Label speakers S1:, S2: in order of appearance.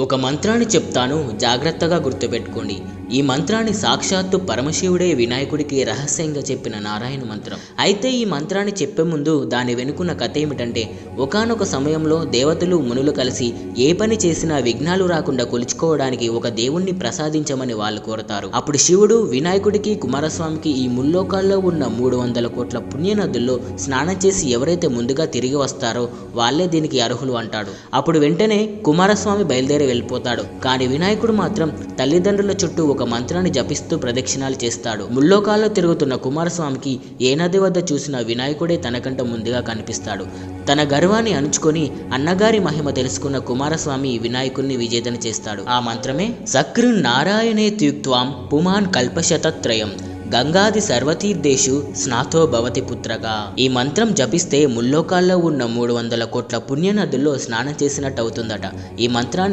S1: ఒక మంత్రాన్ని చెప్తాను, జాగ్రత్తగా గుర్తుపెట్టుకోండి. ఈ మంత్రాన్ని సాక్షాత్తు పరమశివుడే వినాయకుడికి రహస్యంగా చెప్పిన నారాయణ మంత్రం. అయితే ఈ మంత్రాన్ని చెప్పే ముందు దాని వెనుకున్న కథ ఏమిటంటే, ఒకానొక సమయంలో దేవతలు మునులు కలిసి ఏ పని చేసినా విఘ్నాలు రాకుండా కొలుచుకోవడానికి ఒక దేవుణ్ణి ప్రసాదించమని వాళ్ళు కోరతారు. అప్పుడు శివుడు వినాయకుడికి కుమారస్వామికి ఈ ముల్లోకాల్లో ఉన్న 300 కోట్ల పుణ్యనదుల్లో స్నానం చేసి ఎవరైతే ముందుగా తిరిగి వస్తారో వాళ్ళే దీనికి అర్హులు అంటాడు. అప్పుడు వెంటనే కుమారస్వామి బయలుదేరి వెళ్ళిపోతాడు. కానీ వినాయకుడు మాత్రం తల్లిదండ్రుల చుట్టూ ఒక మంత్రాన్ని జపిస్తూ ప్రదక్షిణాలు చేస్తాడు. ముల్లోకాల్లో తిరుగుతున్న కుమారస్వామికి ఏ నది వద్ద చూసినా వినాయకుడే తనకంట ముందుగా కనిపిస్తాడు. తన గర్వాన్ని అణుచుకొని అన్నగారి మహిమ తెలుసుకున్న కుమారస్వామి వినాయకుడిని విజేతన చేస్తాడు. ఆ మంత్రమే సకృ నారాయణే త్యుక్త్వాం పుమాన్ కల్పశతత్రయం గంగాది సర్వతీర్థేషు స్నాతో భవతి పుత్రగా. ఈ మంత్రం జపిస్తే ముల్లోకాల్లో ఉన్న 300 కోట్ల పుణ్యనదుల్లో స్నానం చేసినట్టు అవుతుందట. ఈ మంత్రాన్ని